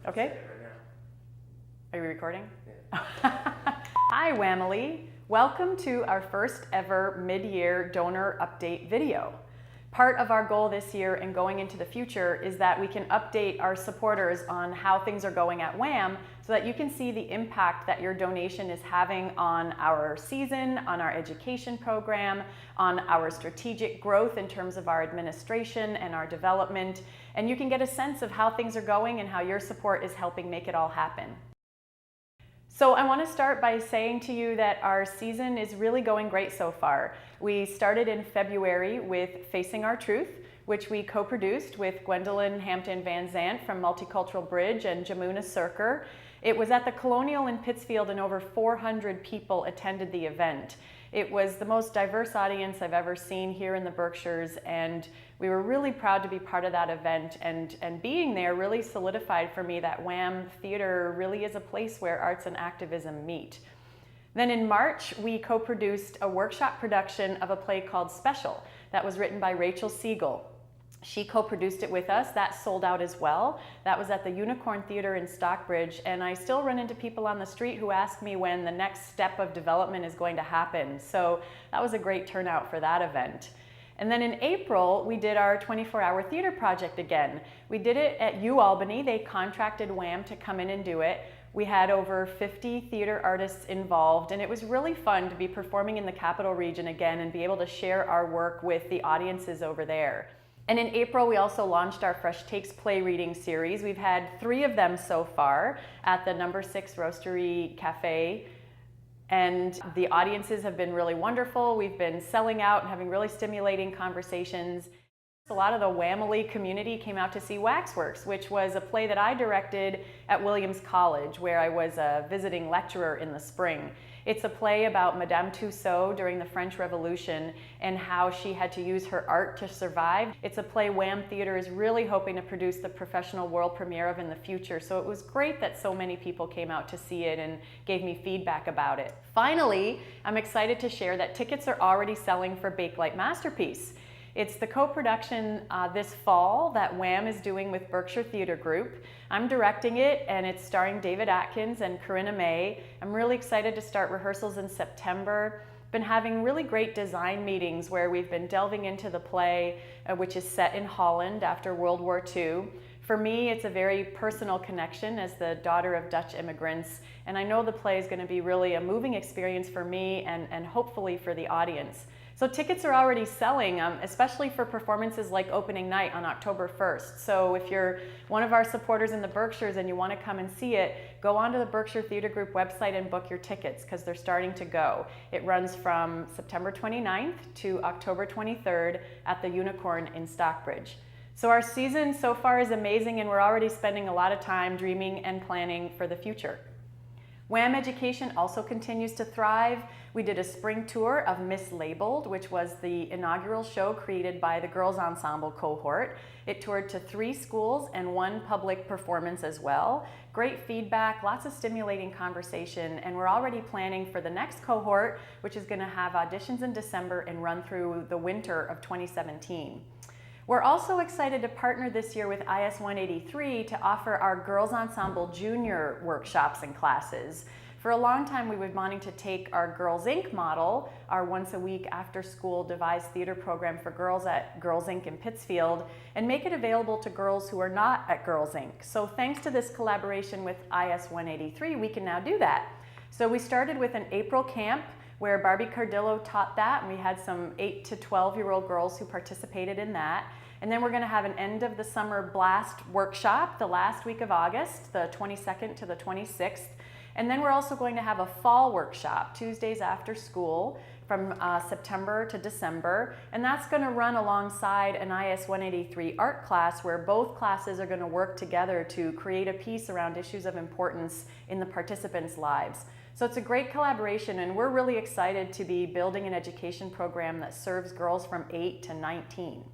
Okay? Right now. Are you recording? Yeah. Hi, Wamily. Welcome to our first ever mid-year donor update video. Part of our goal this year and going into the future is that we can update our supporters on how things are going at Wam so that you can see the impact that your donation is having on our season, on our education program, on our strategic growth in terms of our administration and our development, and you can get a sense of how things are going and how your support is helping make it all happen. So I want to start by saying to you that our season is really going great so far. We started in February with Facing Our Truth, which we co-produced with Gwendolyn Hampton Van Zant from Multicultural Bridge and Jamuna Cirker. It was at the Colonial in Pittsfield and over 400 people attended the event. It was the most diverse audience I've ever seen here in the Berkshires, and we were really proud to be part of that event, and being there really solidified for me that Wam Theater really is a place where arts and activism meet. Then in March, we co-produced a workshop production of a play called Special that was written by Rachel Siegel. She co-produced it with us. That sold out as well. That was at the Unicorn Theater in Stockbridge, and I still run into people on the street who ask me when the next step of development is going to happen. So that was a great turnout for that event. And then in April, we did our 24-hour theater project again. We did it at UAlbany. They contracted Wam to come in and do it. We had over 50 theater artists involved, and it was really fun to be performing in the Capital Region again and be able to share our work with the audiences over there. And in April, we also launched our Fresh Takes play reading series. We've had 3 of them so far at the No. 6 Roastery Cafe. And the audiences have been really wonderful. We've been selling out and having really stimulating conversations. A lot of the Wamily community came out to see Waxworks, which was a play that I directed at Williams College, where I was a visiting lecturer in the spring. It's a play about Madame Tussaud during the French Revolution and how she had to use her art to survive. It's a play Wam Theater is really hoping to produce the professional world premiere of in the future. So it was great that so many people came out to see it and gave me feedback about it. Finally, I'm excited to share that tickets are already selling for Bakelite Masterpiece. It's the co-production this fall that Wam is doing with Berkshire Theater Group. I'm directing it, and it's starring David Atkins and Corinna May. I'm really excited to start rehearsals in September. Been having really great design meetings where we've been delving into the play, which is set in Holland after World War II. For me, it's a very personal connection as the daughter of Dutch immigrants, and I know the play is going to be really a moving experience for me and hopefully for the audience. So tickets are already selling, especially for performances like opening night on October 1st. So if you're one of our supporters in the Berkshires and you want to come and see it, go onto the Berkshire Theater Group website and book your tickets because they're starting to go. It runs from September 29th to October 23rd at the Unicorn in Stockbridge. So our season so far is amazing, and we're already spending a lot of time dreaming and planning for the future. Wam Education also continues to thrive. We did a spring tour of Mislabeled, which was the inaugural show created by the Girls Ensemble cohort. It toured to 3 schools and 1 public performance as well. Great feedback, lots of stimulating conversation, and we're already planning for the next cohort, which is going to have auditions in December and run through the winter of 2017. We're also excited to partner this year with IS 183 to offer our Girls Ensemble Junior workshops and classes. For a long time, we've been wanting to take our Girls Inc. model, our once-a-week after-school devised theater program for girls at Girls Inc. in Pittsfield, and make it available to girls who are not at Girls Inc. So thanks to this collaboration with IS 183, we can now do that. So we started with an April camp where Barbie Cardillo taught that, and we had some 8 to 12-year-old girls who participated in that. And then we're going to have an end of the summer blast workshop the last week of August, the 22nd to the 26th. And then we're also going to have a fall workshop, Tuesdays after school, from September to December. And that's going to run alongside an IS 183 art class where both classes are going to work together to create a piece around issues of importance in the participants' lives. So it's a great collaboration, and we're really excited to be building an education program that serves girls from 8 to 19.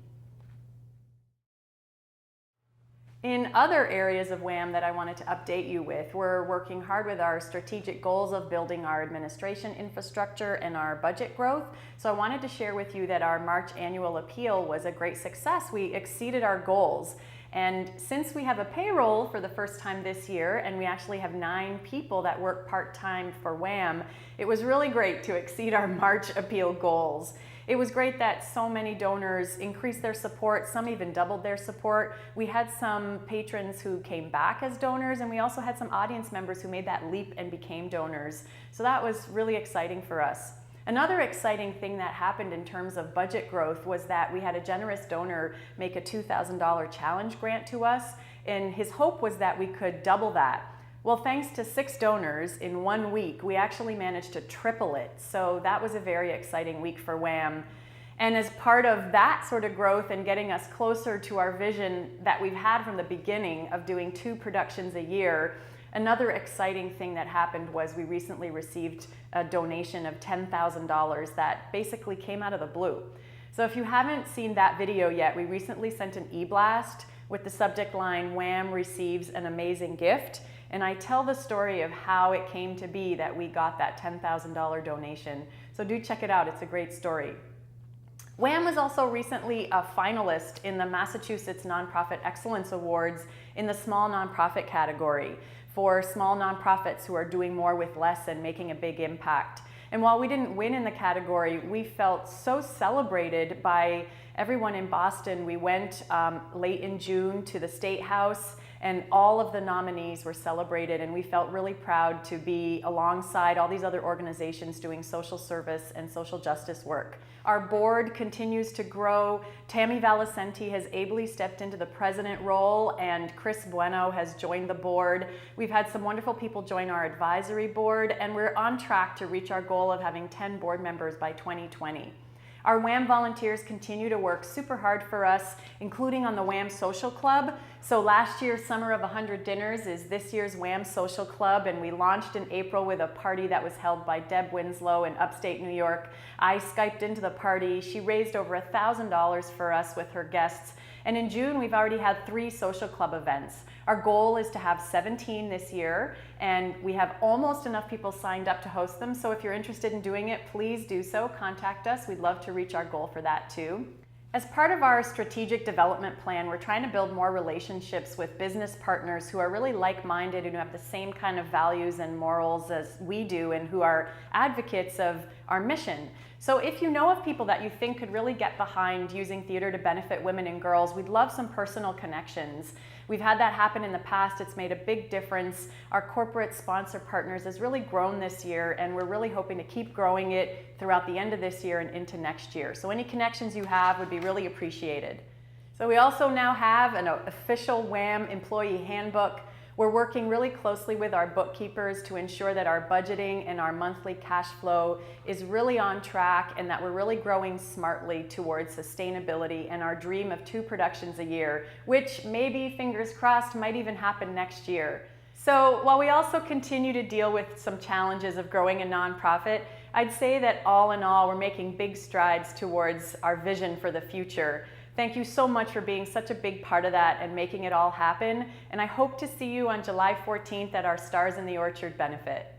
In other areas of Wam that I wanted to update you with, we're working hard with our strategic goals of building our administration infrastructure and our budget growth. So I wanted to share with you that our March annual appeal was a great success. We exceeded our goals. And since we have a payroll for the first time this year, and we actually have 9 people that work part-time for Wam, it was really great to exceed our March appeal goals. It was great that so many donors increased their support, some even doubled their support. We had some patrons who came back as donors, and we also had some audience members who made that leap and became donors. So that was really exciting for us. Another exciting thing that happened in terms of budget growth was that we had a generous donor make a $2,000 challenge grant to us, and his hope was that we could double that. Well, thanks to 6 donors in 1 week, we actually managed to triple it. So that was a very exciting week for Wam. And as part of that sort of growth and getting us closer to our vision that we've had from the beginning of doing 2 productions a year, another exciting thing that happened was we recently received a donation of $10,000 that basically came out of the blue. So if you haven't seen that video yet, we recently sent an e-blast with the subject line, "Wam receives an amazing gift." And I tell the story of how it came to be that we got that $10,000 donation. So do check it out, it's a great story. Wam was also recently a finalist in the Massachusetts Nonprofit Excellence Awards in the small nonprofit category for small nonprofits who are doing more with less and making a big impact. And while we didn't win in the category, we felt so celebrated by everyone in Boston. We went late in June to the State House, and all of the nominees were celebrated, and we felt really proud to be alongside all these other organizations doing social service and social justice work. Our board continues to grow. Tammy Valicenti has ably stepped into the president role, and Chris Bueno has joined the board. We've had some wonderful people join our advisory board, and we're on track to reach our goal of having 10 board members by 2020. Our Wam volunteers continue to work super hard for us, including on the Wam Social Club. So last year's Summer of 100 Dinners is this year's Wam Social Club, and we launched in April with a party that was held by Deb Winslow in upstate New York. I Skyped into the party. She raised over $1,000 for us with her guests. And in June, we've already had 3 social club events. Our goal is to have 17 this year, and we have almost enough people signed up to host them. So if you're interested in doing it, please do so. Contact us. We'd love to reach our goal for that too. As part of our strategic development plan, we're trying to build more relationships with business partners who are really like-minded and who have the same kind of values and morals as we do, and who are advocates of our mission. So if you know of people that you think could really get behind using theater to benefit women and girls, we'd love some personal connections. We've had that happen in the past. It's made a big difference. Our corporate sponsor partners has really grown this year, and we're really hoping to keep growing it throughout the end of this year and into next year. So any connections you have would be really appreciated. So we also now have an official Wam Employee Handbook. We're working really closely with our bookkeepers to ensure that our budgeting and our monthly cash flow is really on track, and that we're really growing smartly towards sustainability and our dream of 2 productions a year, which maybe, fingers crossed, might even happen next year. So while we also continue to deal with some challenges of growing a nonprofit, I'd say that all in all, we're making big strides towards our vision for the future. Thank you so much for being such a big part of that and making it all happen. And I hope to see you on July 14th at our Stars in the Orchard benefit.